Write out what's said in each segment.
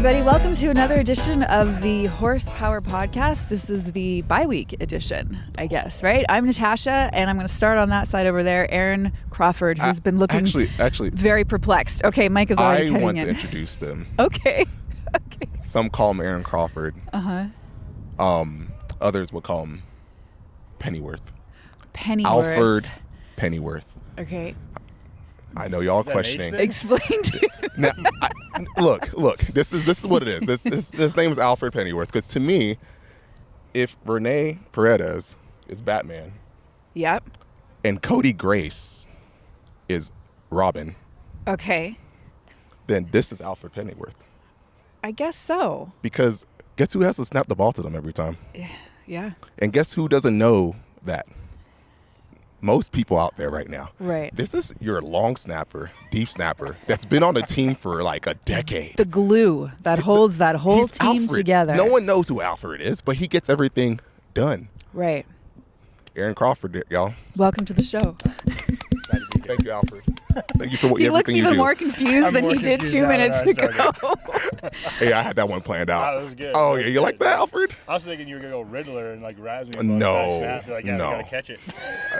everybody. Welcome to another edition of the Horsepower Podcast. This is the bi-week edition, I guess, right? I'm Natasha, and I'm going to start on that side over there. Aaron Crawford, who's been looking actually very perplexed. Okay, Mike is already cutting in. I want to introduce them. Okay. Some call him Aaron Crawford. Uh-huh. Others would call him Pennyworth. Pennyworth. Alfred Pennyworth. Okay. I know y'all questioning. Explain to Now, look. This is what it is. This name is Alfred Pennyworth because to me, if Renee Paredes is Batman, Yep. and Cody Grace is Robin, Okay. then this is Alfred Pennyworth. I guess so. Because guess who has to snap the ball to them every time? Yeah. And guess who doesn't know that? Most people out there right now. Right. This is your long snapper, deep snapper that's been on the team for like a decade. The glue that holds that whole He's team Alfred. together. No one knows who Alfred is, but he gets everything done. Right. Aaron Crawford, y'all. Welcome to the show. Thank you, Alfred. Thank you for He looks everything you do. even more confused than he did 2 minutes ago. Hey, I had that one planned out. That was good. Oh, yeah, you like that, Alfred? I was thinking you were going to go Riddler and like razz me. No, snap. You're like, yeah, no. we got to catch it.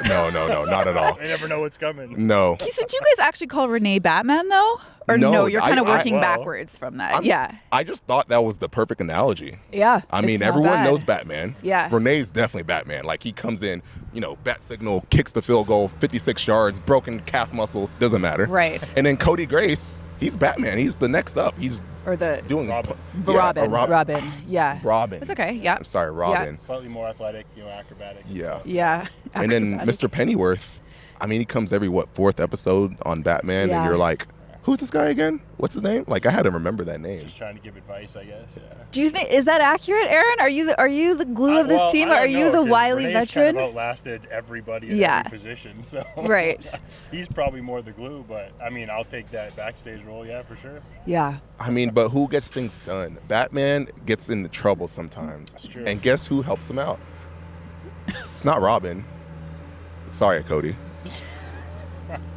No, not at all. You never know what's coming. No. So do you guys actually call Renee Batman, though? Or no, you're kind of working backwards from that. Yeah. I just thought that was the perfect analogy. Yeah. I mean, it's not everyone bad. knows Batman. Yeah. Renee's definitely Batman. Like, he comes in, bat signal, kicks the field goal, 56 yards, broken calf muscle, doesn't matter. Right. And then Cody Grace, he's Batman. He's the next up. He's doing Robin. Robin. Yeah. Robin. It's okay. Yeah. I'm sorry, Robin. Slightly more athletic, acrobatic. Yeah. Yeah. And then Mr. Pennyworth, I mean, he comes every, fourth episode on Batman, Yeah. and you're like, who's this guy again? What's his name? Like, I had to remember that name. Just trying to give advice, I guess. Yeah. Do you think, is that accurate, Aaron? Are you the glue of this team, or are you the wily Renee's veteran? Kind of outlasted everybody in every position, so Right. He's probably more the glue, but I mean, I'll take that backstage role, yeah, for sure. Yeah. I mean, but who gets things done? Batman gets into trouble sometimes. That's true. And guess who helps him out? It's not Robin. Sorry, Cody.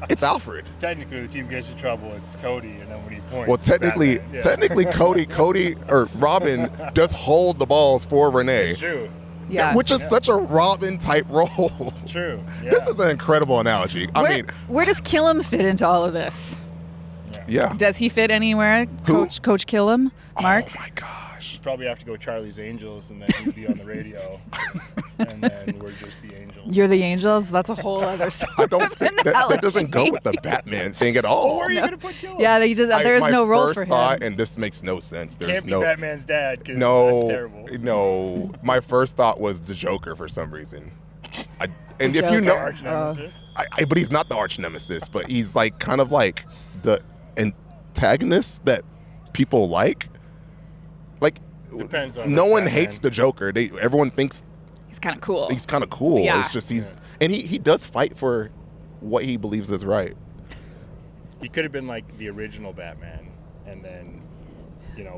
It's Alfred. Technically, the team gets in trouble. It's Cody, and then when he points. Well, technically, Cody or Robin does hold the balls for Renee. It's true. Yeah. Which is such a Robin type role. True. Yeah. This is an incredible analogy. Where does Killam fit into all of this? Yeah. Does he fit anywhere? Who? Coach Killam? Mark? Oh my gosh. Probably have to go Charlie's Angels, and then he'd be on the radio, and then we're just the Angels. You're the Angels? That's a whole other story. I don't think that doesn't go with the Batman thing at all. Well, where are you going to put Killam? Yeah, there's no role for him. My first thought, and this makes no sense. There's Can't be Batman's dad, because no, that's terrible. No, my first thought was the Joker for some reason. And if Joker. you know, Arch nemesis. but he's not the arch nemesis, but he's like kind of like the antagonist that people like. Like, Depends on no one Batman. hates the Joker. Everyone thinks He's kind of cool. he's kind of cool. Yeah. It's just and he does fight for what he believes is right. He could have been like the original Batman, and then,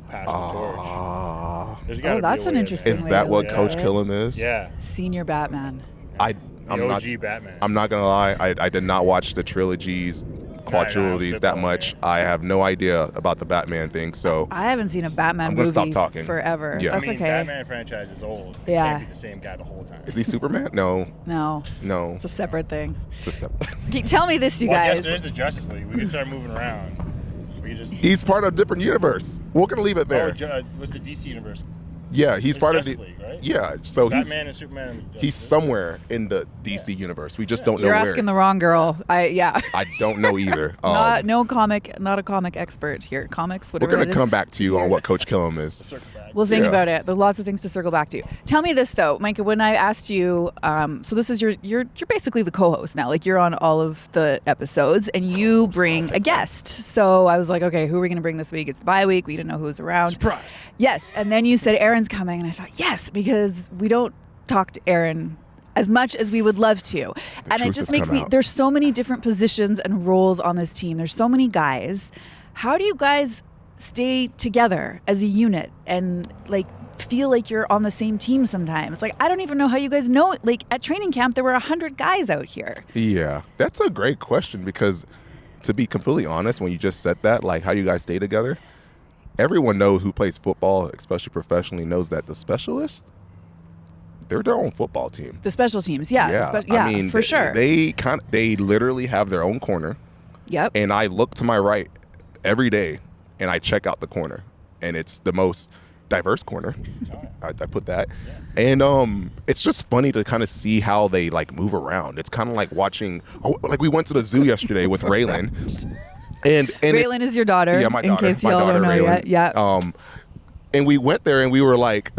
pass the torch. There's gotta be that's a an way of interesting Is way that to what look Coach at it. Killam is? Yeah. Senior Batman. The I'm OG Batman. I'm not gonna lie. I did not watch the trilogies, quadrilogies good that though, much. yeah. I have no idea about the Batman thing. So I haven't seen a Batman I'm gonna movie stop talking. forever. Yeah. That's I mean, okay. Batman franchise is old. It Yeah. can't be the same guy the whole time. is he Superman? No. No, it's a separate thing. It's a separate. Tell me this, you Well, I guys. guess there's the Justice League. We can start moving around. We can just. He's part of a different universe. We're gonna leave it there. What's the DC universe? Yeah, he's It's part Justice of the. League, right? Yeah, so Batman and Superman. and Justice he's League. somewhere in the DC universe. We just don't know You're where. asking the wrong girl. I don't know either. not a comic expert here. Comics, We're whatever. gonna it is. come back to you on what Coach Killam is. Circle back. We'll think Yeah. about it. There's lots of things to circle back to. Tell me this though, Micah. When I asked you, so this is you're basically the co-host now. Like you're on all of the episodes, and you bring a guest. So I was like, okay, who are we gonna bring this week? It's the bye week. We didn't know who was around. Surprise. Yes, and then you said Aaron's coming, and I thought yes, because we don't talk to Aaron as much as we would love to. And it truth just has makes come me, out. there's so many different positions and roles on this team. There's so many guys. How do you guys stay together as a unit and like feel like you're on the same team sometimes? Like, I don't even know how you guys know. Like at training camp, there were 100 guys out here. Yeah, that's a great question because to be completely honest, when you just said that, like how you guys stay together, everyone knows who plays football, especially professionally, knows that the specialists, they're their own football team. The special teams, yeah. I mean, for sure. They literally have their own corner. Yep. And I look to my right every day, and I check out the corner, and it's the most diverse corner. I put that. Yeah. And it's just funny to kind of see how they like move around. It's kind of like watching, like we went to the zoo yesterday with Raylan. And Raylan is your daughter. Yeah, my daughter. In case y'all don't know Raylan. yet. Yeah. And we went there and we were like,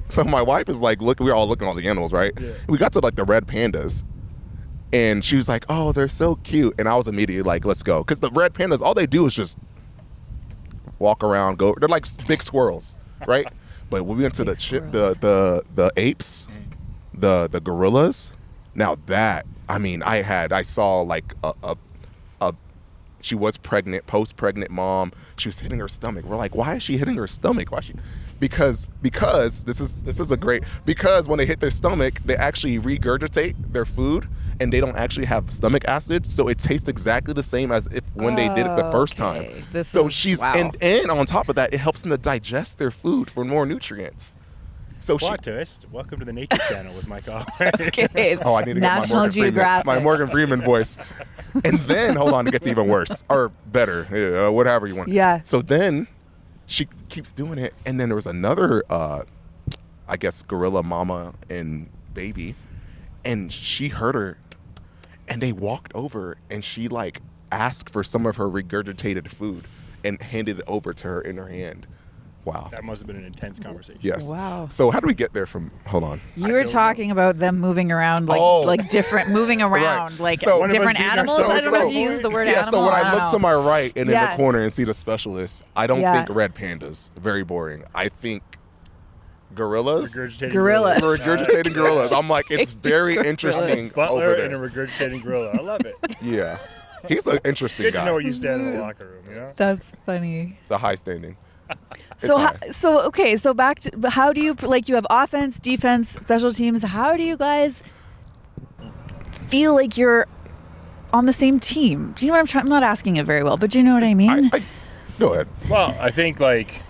so my wife is like, look, we were all looking at all the animals, right? Yeah. We got to like the red pandas. And she was like, oh, they're so cute. And I was immediately like, let's go. Because the red pandas, all they do is just walk around, go. They're like big squirrels, right? But when we went to the apes, the gorillas, now that, I mean, I saw like a she was pregnant, post-pregnant mom. She was hitting her stomach. We're like, why is she hitting her stomach? Why is she? Because this is a great, because when they hit their stomach, they actually regurgitate their food, and they don't actually have stomach acid, so it tastes exactly the same as if when they did it the first time. And on top of that, it helps them to digest their food for more nutrients. So twist. Welcome to the Nature Channel with Micah Awe. Okay. Oh, I need to National get Geographic. my Morgan Freeman voice. And then, hold on, it gets even worse. Or better, whatever you want. Yeah. So then, she keeps doing it. And then there was another, I guess, gorilla mama and baby. And she heard her. And they walked over. And she, like, asked for some of her regurgitated food. And handed it over to her in her hand. Wow. That must have been an intense conversation. Yes. Wow. So how do we get there from, hold on. You were talking about them moving around, like different, moving around, right. like different animals. I don't know if you use the word animal. Yeah, so when I look to my right and in Yeah. the corner and see the specialists, I don't think red pandas. Very boring. I think gorillas. Regurgitating gorillas. I'm like, it's very interesting Butler over there. and a regurgitating gorilla. I love it. Yeah. He's an interesting Good guy. to know where you stand in the locker room, you know? That's funny. It's a high standing. So back to, how do you, like, you have offense, defense, special teams. How do you guys feel like you're on the same team? Do you know what I'm not asking it very well, but do you know what I mean? Go ahead. Well, I think, like,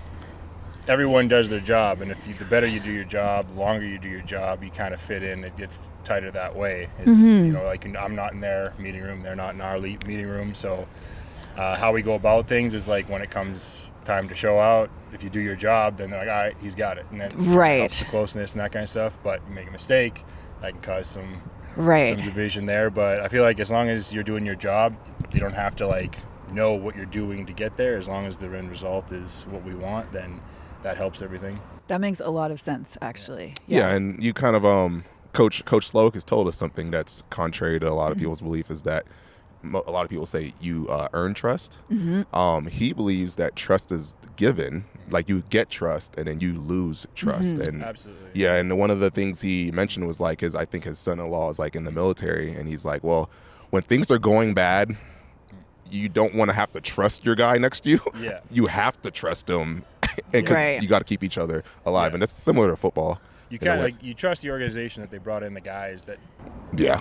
everyone does their job, and the better you do your job, the longer you do your job, you kind of fit in. It gets tighter that way. It's, you know, like, I'm not in their meeting room, they're not in our meeting room, so how we go about things is, like, when it comes time to show out, if you do your job, then they're like, all right, he's got it, and then helps the closeness and that kind of stuff. But you make a mistake, that can cause some division there. But I feel like as long as you're doing your job, you don't have to, like, know what you're doing to get there. As long as the end result is what we want, then that helps everything. That makes a lot of sense, actually. Yeah, and you kind of Coach Sloak has told us something that's contrary to a lot of people's belief, is that a lot of people say you earn trust. He believes that trust is given, like you get trust and then you lose trust. And absolutely. Yeah, and one of the things he mentioned was like I think his son-in-law is like in the military, and he's like, well, when things are going bad, you don't want to have to trust your guy next to you. Yeah. You have to trust him, because you got to keep each other alive. Yeah. And that's similar to football. You kind of, like, you trust the organization that they brought in the guys that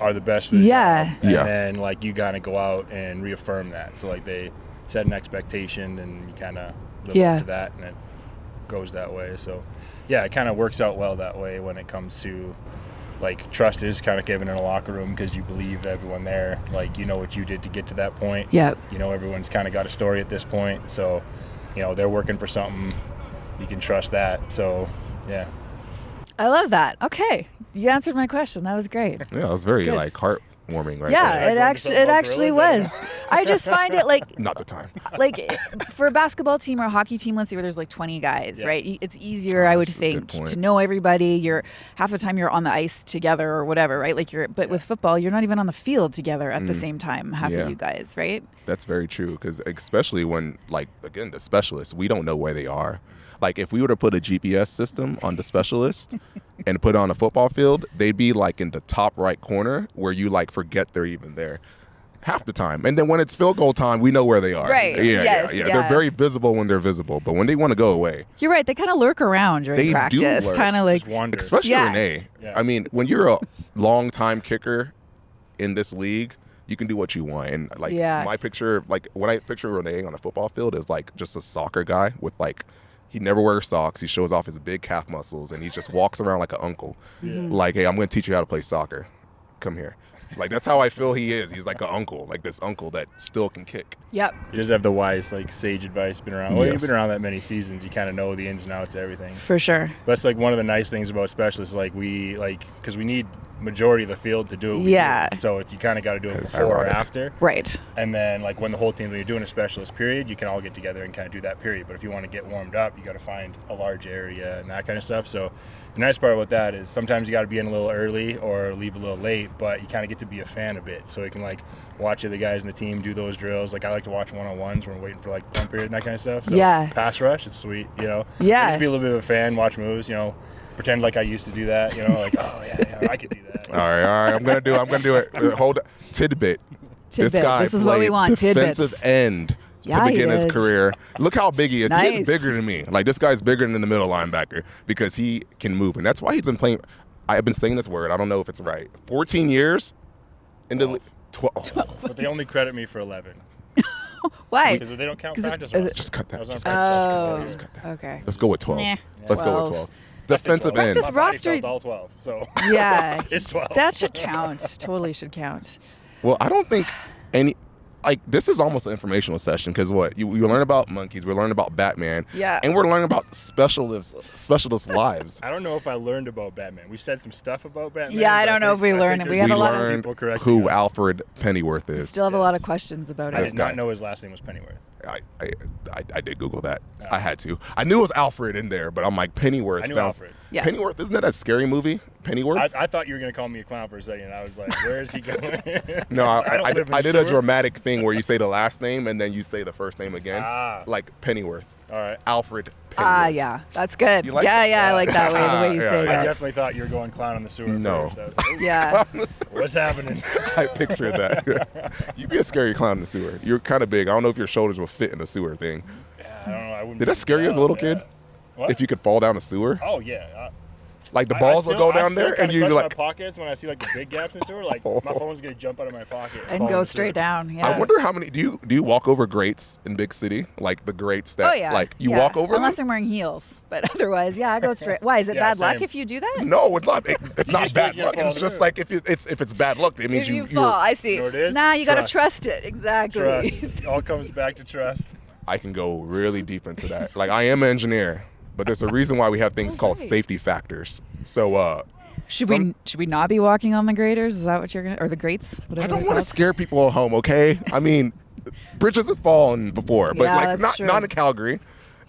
are the best for the job. And then, like, you kind of go out and reaffirm that. So, like, they set an expectation and you kind of live up to that, and it goes that way. So, yeah, it kind of works out well that way when it comes to, like, trust is kind of given in a locker room because you believe everyone there. Like, you know what you did to get to that point. Yeah. You know, everyone's kind of got a story at this point. So, you know, they're working for something. You can trust that. So, yeah. I love that. Okay. You answered my question. That was great. Yeah, it was very like heartwarming, right? Yeah, it actually was. I just find it like not the time. Like for a basketball team or a hockey team, let's say where there's like 20 guys, right? It's easier, I would think, to know everybody. You're half the time you're on the ice together or whatever, right? Like but with football, you're not even on the field together at the same time, half of you guys, right? That's very true, because especially when, like, again, the specialists, we don't know where they are. Like, if we were to put a GPS system on the specialist and put it on a football field, they'd be, like, in the top right corner where you, like, forget they're even there half the time. And then when it's field goal time, we know where they are. Right. Yeah. They're very visible when they're visible, but when they want to go away. You're right. They kind of lurk around during practice. Kind of like, especially Renee. Yeah. I mean, when you're a long-time kicker in this league, you can do what you want. And like Yeah. my picture, like when I picture Renee on a football field is like just a soccer guy with like, he never wears socks. He shows off his big calf muscles and he just walks around like an uncle. Like, hey, I'm going to teach you how to play soccer. Come here. Like, that's how I feel he is. He's like an uncle, like this uncle that still can kick. Yep. You just have the wise, like, sage advice. Been around. Well, Yes. you've been around that many seasons. You kind of know the ins and outs of everything. For sure. That's like one of the nice things about specialists. Like because we need majority of the field to do it. Yeah. So you kind of got to do it That's before ironic. or after. Right. And then like when the whole team, when you're doing a specialist period, you can all get together and kind of do that period. But if you want to get warmed up, you got to find a large area and that kind of stuff. So the nice part about that is sometimes you got to be in a little early or leave a little late, but you kind of get to be a fan a bit. So you can like watch the guys in the team do those drills. Like I like to watch one-on-ones when we're waiting for like the period and that kind of stuff. So Yeah. pass rush, it's sweet, you know. Yeah. Just be a little bit of a fan, watch moves, you know. Pretend like I used to do that, you know, like, oh, yeah, I could do that. All right. I'm going to do it. Hold tidbit. This Tidbit. guy This is what we played want, tidbits. defensive end Yeah, to he begin his did. career. Look how big he is. He Nice. is bigger than me. Like, this guy's bigger than the middle linebacker because he can move. And that's why he's been playing. I've been saying this word. I don't know if it's right. 14 years in the 12. But they only credit me for 11 Why? because they don't count 'Cause it- practice runs. Just cut that. I was on Just practice. cut Oh. Just cut that. Okay. Let's go with 12. Nah. Let's go 12. with 12. I said Defensive 12. end. Practice My body roster- felt all 12, so Yeah. it's 12. That should count. Totally should count. Well, I don't think any. Like, this is almost an informational session because what you learn about monkeys, we're learning about Batman, Yeah. and we're learning about specialist lives. I don't know if I learned about Batman. We said some stuff about Batman. Yeah, I but don't know think- if we I learned think it. We there's had a lot of learned people correcting who us. Alfred Pennyworth is. Still have a lot of Yes. questions about I it. did guy. not know his last name was Pennyworth. I did Google that. I had to. I knew it was Alfred in there, but I'm like, Pennyworth I knew sounds. Alfred. Yeah. Pennyworth, isn't that a scary movie? Pennyworth? I thought you were going to call me a clown for a second. I was like, where is he going? No, don't live in I the did a sewer. dramatic thing where you say the last name and then you say the first name again. Ah. Like Pennyworth. All right. Alfred Pennyworth. Yeah. That's good. You like yeah, it? yeah, I like that way, the way you Yeah, say yeah. I that. definitely thought you were going clown in the sewer No. first. I was like, "Ooh, Yeah. what's happening? I pictured that. You'd be a scary clown in the sewer. You're kind of big. I don't know if your shoulders will fit in the sewer thing. Yeah, I don't know. I wouldn't Did be that scare you as a clown, little kid? yeah. What? If you could fall down a sewer? Oh, yeah. Like the balls will go down there and you you're my like, pockets when I see like the big gaps in the sewer. Like Oh. my phone's gonna jump out of my pocket And fall in go the straight sewer. down. Yeah. I wonder how many, do you walk over grates in big city? Like the grates that, Oh, yeah. like you Yeah. walk over Unless them? I'm wearing heels. But otherwise, yeah, I go straight. Why? Is it Yeah, bad luck same. if you do that? No, it's not. It's You not just bad think you'll luck. fall It's just through. like if it's bad luck, it means If you you're. fall, I see. You know what it is? Nah, you got to Trust. trust it. Exactly. Trust. It all comes back to trust. I can go really deep into that. Like I am an engineer, but there's a reason why we have things called Okay. safety factors. So Should Some- we not be walking on the graders? Is that what you're gonna, or the grates? Whatever I don't they're want to called? scare people at home, okay? I mean, bridges have fallen before, but Yeah, like that's not true. not in Calgary.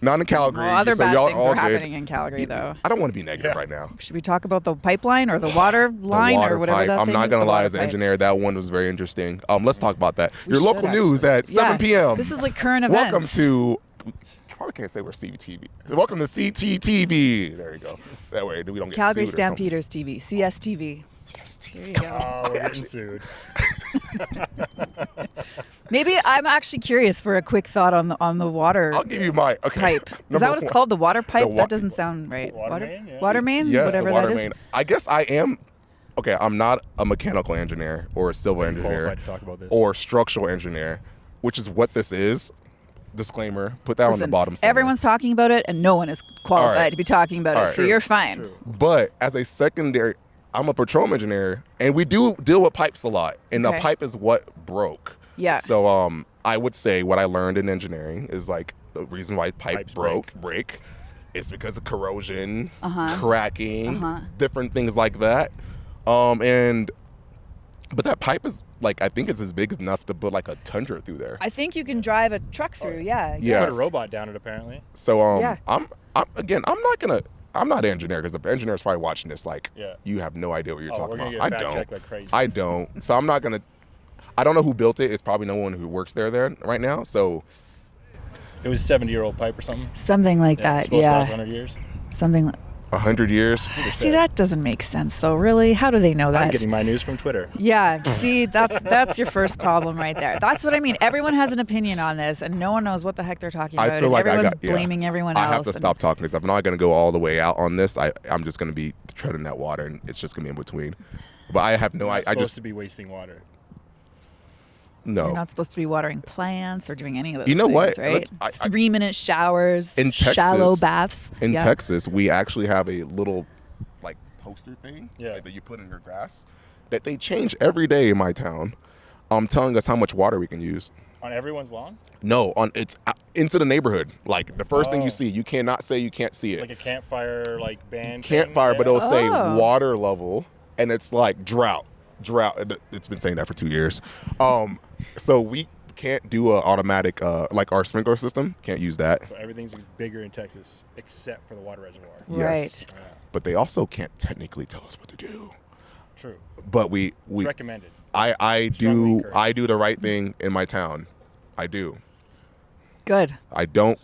Not in Calgary. Well, other so bad y'all things all are good. happening in Calgary, though. I don't want to be negative Yeah. right now. Should we talk about the pipeline or the water The line water or whatever pipe. that I'm thing not is? gonna The lie, water as an pipe. engineer, that one was very interesting. Let's talk about that. We Your should, local news at actually. 7 Yeah. p.m. This is like current events. Welcome to. I probably can't say we're CTV. Welcome to CTTV. There you go. That way we don't get Calgary sued or something. Stampeders TV, CSTV. There you go. Oh, we're getting sued. Maybe I'm actually curious for a quick thought on the water I'll give you my pipe. Is Number that what it's one. called? The water pipe? wa- that doesn't sound right. Water main, yeah. Water main? Yes, Whatever the water that is. main. I guess I am. Okay, I'm not a mechanical engineer or a civil engineer Qualified to talk about this. or structural engineer, which is what this is. Disclaimer. Put that on the Listen, bottom. somewhere. everyone's talking about it, and no one is qualified All right. to be talking about All it, right. so True. you're fine. True. But as a secondary, I'm a petroleum engineer, and we do deal with pipes a lot, and Okay. the pipe is what broke. Yeah. So I would say what I learned in engineering is like the reason why pipe Pipes break is because of corrosion, Uh-huh. cracking, Uh-huh. different things like that. But that pipe is like I think it's as big enough to put like a Tundra through there. I think you can drive a truck through. Yeah. Yeah. Put a robot down it apparently. So Yeah. I'm not an engineer because the engineer's probably watching this like Yeah. you have no idea what you're Oh, talking we're gonna about. get I fact don't. checked like crazy. I don't. So I'm not gonna. I don't know who built it. It's probably no one who works there right now. So It was a 70-year-old pipe or something. Something like It's that. supposed to last Yeah. 100 years. Something. 100 years. See, that doesn't make sense, though. Really, how do they know I'm that? getting my news from Twitter. Yeah, see, that's your first problem right there. That's what I mean. Everyone has an opinion on this, and no one knows what the heck they're talking I about. feel and like everyone's yeah. blaming everyone else. I have to stop talking this. I'm not gonna go all the way out on this. I'm just gonna be treading that water, and it's just gonna be in between. But I have no. You're not I supposed just to be wasting water. No. You're not supposed to be watering plants or doing any of those You know things, what? right? 3-minute showers, In Texas, shallow baths. In Yeah. Texas, we actually have a little like poster thing Yeah. like, that you put in your grass that they change every day in my town, telling us how much water we can use. On everyone's lawn? No, it's into the neighborhood. Like the first thing Oh. you see, you cannot say you can't see it. Like a campfire, like band. Campfire, thing? but it'll say Oh. water level, and it's like drought. It's been saying that for 2 years. So we can't do a automatic like our sprinkler system. Can't use that. So everything's bigger in Texas except for the water reservoir. Yes. Right. Yeah, But they also can't technically tell us what to do. true. But we It's recommended. I Strongly do encouraged. the right thing in my town. I do. Good. I don't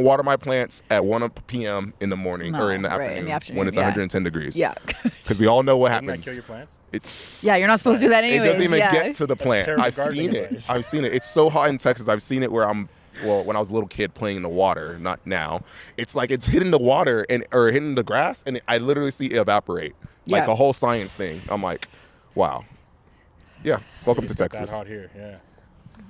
water my plants at 1 p.m. in the morning No, or in the right, afternoon, in the afternoon, when it's yeah. 110 degrees. Yeah. Because we all know what Doesn't that happens. kill your plants? It's Yeah, you're not supposed to do that It anyways. doesn't even yeah. get to the plant. terrible I've gardening seen it. advice. I've seen it. It's so hot in Texas. I've seen it where when I was a little kid playing in the water, not now. It's like it's hitting the water or hitting the grass, and I literally see it evaporate. Like Yeah. a whole science thing. I'm like, wow. Yeah. Welcome to It's not Texas. that hot here, yeah.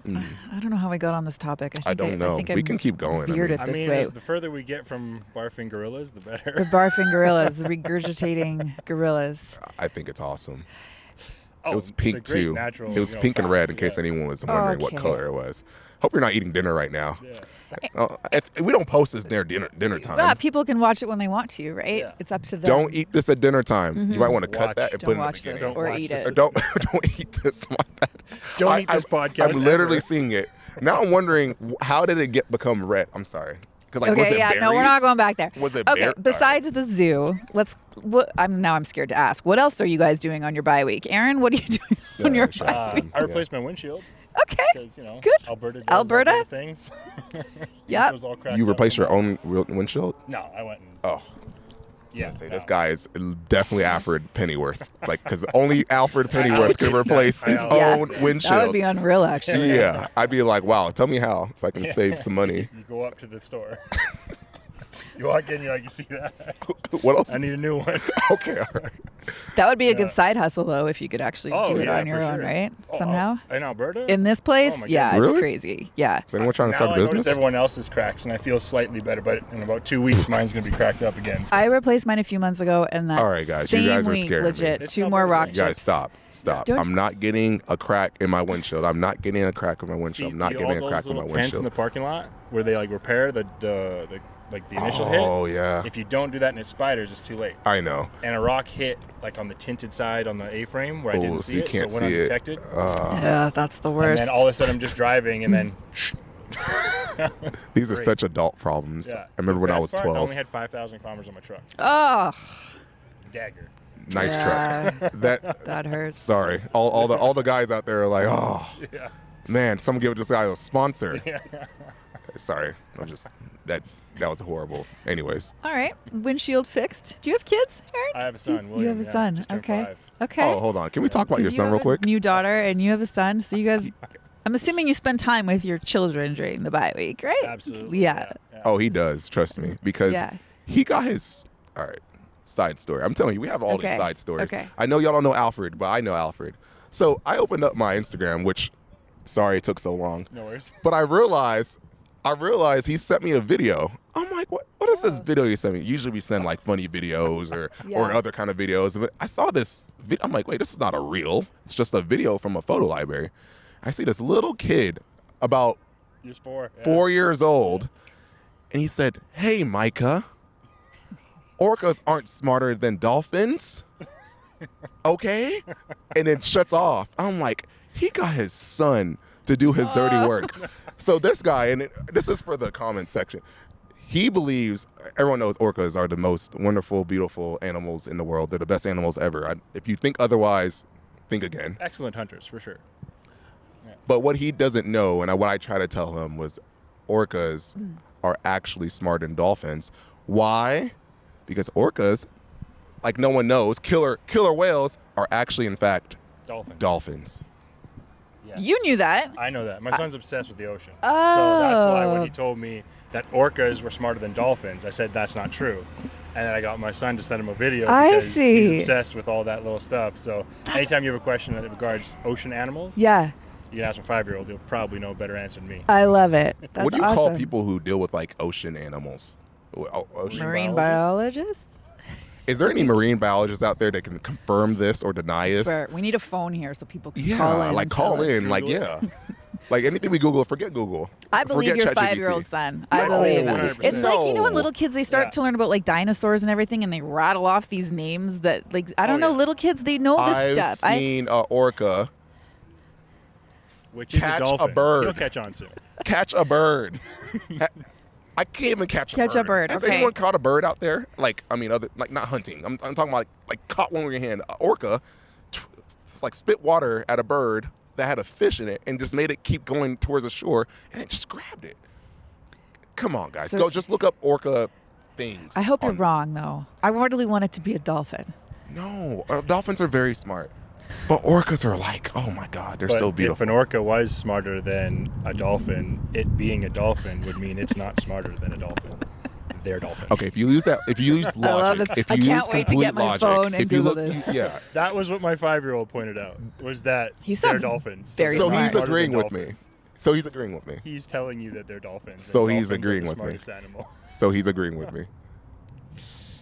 I don't know how we got on this topic. I don't know. I think We can keep going. Veered it I this mean, way. the further we get from barfing gorillas, the The better. barfing gorillas, the regurgitating gorillas. I think it's awesome. Oh, It was it's a pink great too. natural, It was you know, pink and fact, red in case yeah. anyone was wondering what Okay. color it was. Hope you're not eating dinner right now. Yeah. If we don't post this near dinner time. Yeah, people can watch it when they want to, right? Yeah. It's up to them. Don't eat this at dinner time. You might want to cut Watch. that and Don't put it in the watch this beginning. or Watch eat this. it. Or don't eat this. My bad. Don't eat this podcast I'm literally ever. seeing it now. I'm wondering how did it become red? I'm sorry. 'Cause, like, was Okay, it yeah, no, we're berries? not going back there. Was it okay? bear- Besides the zoo, I'm scared to ask. What else are you guys doing on your bye week, Aaron? What are you doing on Yeah, your sure. bye week? I replaced my windshield Okay, because, you know, Good. Alberta does Alberta? Alberta things. Yep. Windshield's all cracked You up replaced and your own windshield? No, I went and Oh. yeah. Say, no. this guy is definitely Alfred Pennyworth, like because only Alfred Pennyworth can replace his Yeah. own windshield. that would be unreal, actually. Yeah, I'd be like, wow, tell me how, so I can save some money. You go up to the store. You walk in, you're like, you see that? What else? I need a new one. Okay, all right. That would be a Yeah. good side hustle, though, if you could actually Oh, do it yeah, on your for own, sure. right? Oh, Somehow. in Alberta? In this place, Oh my yeah, goodness. it's Really? crazy. Yeah. Is anyone trying to Now start a I notice business? everyone else's cracks, and I feel slightly better. But in about 2 weeks, mine's gonna be cracked up again. So. I replaced mine a few months ago, and that All right, guys, you same guys are week, scaring me. legit, It's 2 not more very rock good. You guys, chips. stop. Don't I'm you- not getting a crack in my windshield. I'm not getting a crack in my windshield. I'm not See, getting all a crack those in my little tents in windshield. the parking lot where they like repair the initial hit. Oh yeah, If you don't do that and it spiders, it's too late. I know. And a rock hit like on the tinted side on the A-frame where I Oh, didn't so see you it, can't so it went see it. undetected. Yeah, that's the And worst. then all of a sudden I'm just driving, and then These are Great. such adult problems. yeah. I remember when I Best was part, 12. I only had 5,000 kilometers on my truck. Oh, Dagger. Nice yeah, truck. That. that hurts. Sorry, all the guys out there are like, oh Yeah. man, someone give this guy a sponsor. Yeah. Sorry, I'm just that was horrible. Anyways. All right, windshield fixed. Do you have kids, Aaron? I have a son, You William. have a yeah, son. just turned Okay. 5. Okay. Oh, hold on. Can we talk about 'Cause your you son have real a quick? New daughter, and you have a son. So you guys, I'm assuming you spend time with your children during the bye week, right? Absolutely. Yeah. Oh, he does. Trust me, because Yeah. he got his. All right, side story. I'm telling you, we have all Okay. these side stories. Okay. I know y'all don't know Alfred, but I know Alfred. So I opened up my Instagram, which, sorry, it took so long. No worries. But I realized he sent me a video. I'm like, what is this video you sent me? Usually we send like funny videos or Yeah. other kind of videos. But I saw this I'm like, wait, this is not a reel. It's just a video from a photo library. I see this little kid about Use 4. Yeah. 4 years old, and he said, "Hey, Micah, orcas aren't smarter than dolphins." Okay? And then shuts off. I'm like, he got his son to do his dirty work. So this guy, and this is for the comment section, he believes, everyone knows orcas are the most wonderful, beautiful animals in the world. They're the best animals ever. If you think otherwise, think again. Excellent hunters, for sure. But what he doesn't know, and what I try to tell him, was orcas are actually smarter than dolphins. Why? Because orcas, like no one knows, killer whales are actually, in fact, Dolphin. dolphins. Yes. You knew that. I know that. My son's obsessed with the ocean. So that's why when he told me that orcas were smarter than dolphins, I said that's not true. And then I got my son to send him a video I because see. he's obsessed with all that little stuff. So anytime you have a question that regards ocean animals, Yeah. You can ask my 5-year-old; he'll probably know a better answer than me. I love it. That's What do you awesome. call people who deal with like ocean animals? Ocean Marine biologists? biologists? Is there any marine biologists out there that can confirm this or deny I this? swear, we need a phone here so people can Yeah, call in. like and tell call us. in, like yeah. Like anything we Google, forget Google. I believe Forget your ChatGPT. 5-year-old son. I No, believe it. 100%. It's like, you know, when No. little kids, they start Yeah. to learn about like dinosaurs and everything, and they rattle off these names that, like, I don't Oh, know, yeah. little kids, they know this I've stuff. seen an orca Which is Catch a a dolphin. bird. He'll catch on soon. catch a bird. I can't even catch a bird. Catch a bird, Has okay. anyone caught a bird out there? Like, I mean, other like not hunting. I'm talking about like caught one with your hand. An orca, it's like spit water at a bird that had a fish in it and just made it keep going towards the shore and it just grabbed it. Come on, guys, So- go just look up orca things. I hope you're on- wrong, though. I really want it to be a dolphin. No, dolphins are very smart, but orcas are like, oh my god, they're But so if beautiful. an orca was smarter than a dolphin, it being a dolphin would mean it's not smarter than a dolphin. They're dolphins. Okay, if you use love logic, this. if I you can't use wait to complete get my logic, phone and if you Google look, this. yeah. That was what my 5-year-old pointed out, was that He they're sounds dolphins. very So smart. he's Smarter agreeing than with me. dolphins. So he's agreeing with me. He's telling you that they're dolphins. So and he's dolphins are agreeing the with me. smartest animal. So he's agreeing with me.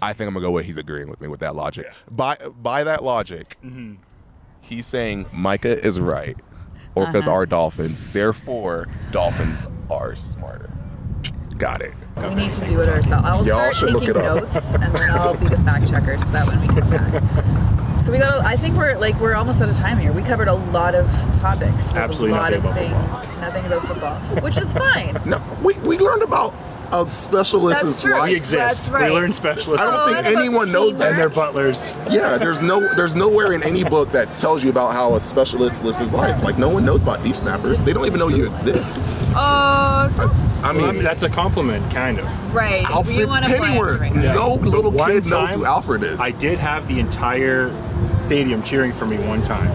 I think I'm gonna go with he's agreeing with me with that logic. Yeah. By that logic, Mhm. he's saying Micah is right. Orcas are dolphins. Therefore, dolphins are smarter. Got it. We need to do it ourselves. I'll Y'all start should look taking it up. notes, and then I'll be the fact checker, so that when we come back. So we got. I think we're almost out of time here. We covered a lot of topics. We have Absolutely a lot nothing of about things. football. Nothing about football, which is fine. No, we learned about a specialist's That's true. life. We exist. That's right. We learn specialists. I don't think that's about anyone knows that. and their butlers. Yeah, there's nowhere in any book that tells you about how a specialist lives his life. Like no one knows about deep snappers. They don't even know you exist. Oh, I Well, mean, that's a compliment, kind of. right. Alfred You wanna play Pennyworth. right. Yeah. No little One kid knows time, who Alfred is. I did have the entire stadium cheering for me one time.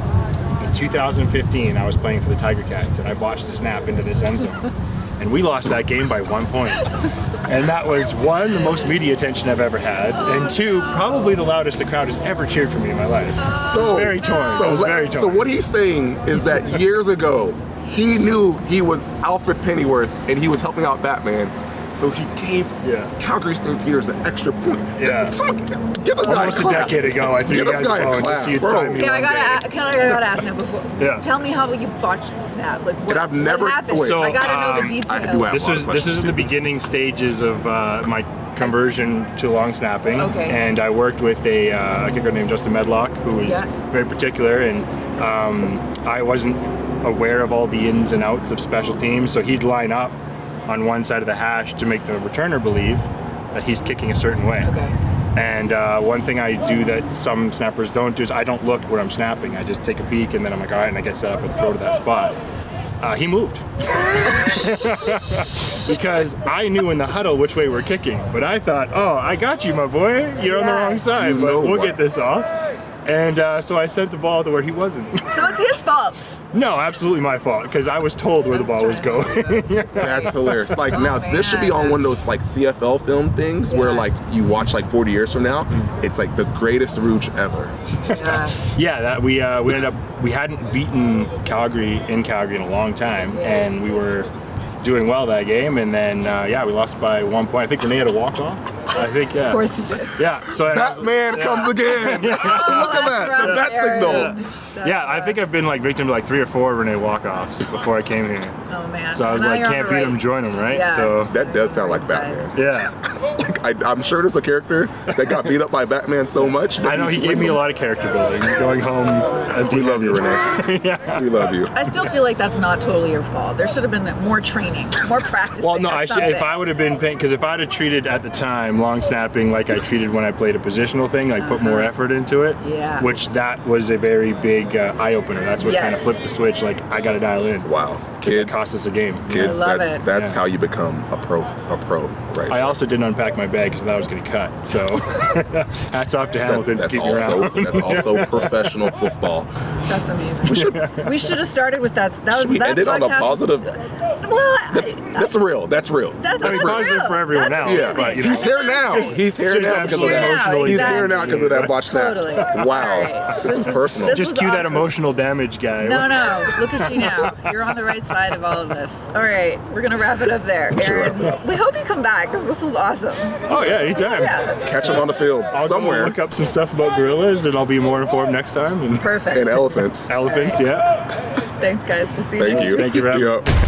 In 2015, I was playing for the Tiger Cats, and I botched a snap into this end zone. And we lost that game by 1 point. And that was, one, the most media attention I've ever had, and two, probably the loudest the crowd has ever cheered for me in my life. So very torn. I was very torn. So what he's saying is that years ago, he knew he was Alfred Pennyworth and he was helping out Batman. So he gave Yeah. Calgary St. Peter's an extra point. Yeah. Someone, give this guy Almost a a clap. decade ago, I threw Give you this guys guy a a phone clap, just so you'd bro. sign me Okay, I one day. gotta ask now before. Yeah. Tell me how you botched the snap. Like what, And I've never- what happened? wait. So, I gotta know the I details. do have- This a lot was of this questions is in the too. beginning stages of my conversion to long snapping, Okay. and I worked with a kicker named Justin Medlock, who was Yeah. very particular, and I wasn't aware of all the ins and outs of special teams, so he'd line up on one side of the hash to make the returner believe that he's kicking a certain way. Okay. And one thing I do that some snappers don't do is I don't look where I'm snapping. I just take a peek and then I'm like, all right, and I get set up and throw to that spot. He moved. Because I knew in the huddle which way we're kicking. But I thought, oh, I got you, my boy. You're on the Yeah. wrong side, You but know we'll what? get this off. And so I sent the ball to where he wasn't. So it's his fault. No, absolutely my fault, because I was told where the ball was going. That's hilarious. Like now, this should be man. on one of those like CFL film things where Yeah. like you watch like 40 years from now, it's like the greatest Rouge ever. Yeah. Yeah, that we ended up, we hadn't beaten Calgary in a long time, Yeah. and we were doing well that game, and then we lost by 1 point. I think Renee had a walk-off. I think, yeah. Of course he did. Yeah, so Batman comes again. Look at that. right The bat there. signal. That's Yeah, I think I've been like victim to like 3 or 4 Renee walk-offs before I came here. Oh man. So I was Now like, you're on can't the beat right- him, join him, right? Yeah. So That does sound like Right side. Batman. yeah, Like I'm sure there's a character that got beat up by Batman so much. that I know he gave me a lot of character building. Going home, We love you, Renee. We love you. I still feel like that's not totally your fault. There should have been more training, more practice. Well, no, if I would have been paying, because if I'd have treated at the time long snapping like I treated when I played a positional thing, like put more effort into it, Yeah. which that was a very big eye opener. That's what kind Yes. of flipped the switch. Like I got to dial in. Wow, kids, Cost us a game. kids. I love That's it. that's Yeah. how you become a pro, right? I also didn't unpack my bag because I thought I was going to cut. So hats off to Hamilton for keeping me around. that's also professional football. That's amazing. We should have started with that. That Should we that end it on a podcast was- positive? Well, That's real. That's real. that's I mean, positive for everyone else. Yeah, but, you know, he's here now. He's here now because of absolutely that. emotional. He's here now because of that botched snap. Totally. Wow, All right. this is personal. this Just was cue that awesome. emotional damage guy. No. Look at you now. You're on the right side of all of this. All right. We're going to wrap it up there. Aaron, we hope you come back because this was awesome. Oh yeah, anytime. Yeah. Catch him on the field I'll somewhere. go look up some stuff about gorillas, and I'll be more informed next time. And Perfect. And elephants. elephants, yeah. Thanks, guys. We'll see you Thank next you. week. Thank you for having me. Yeah.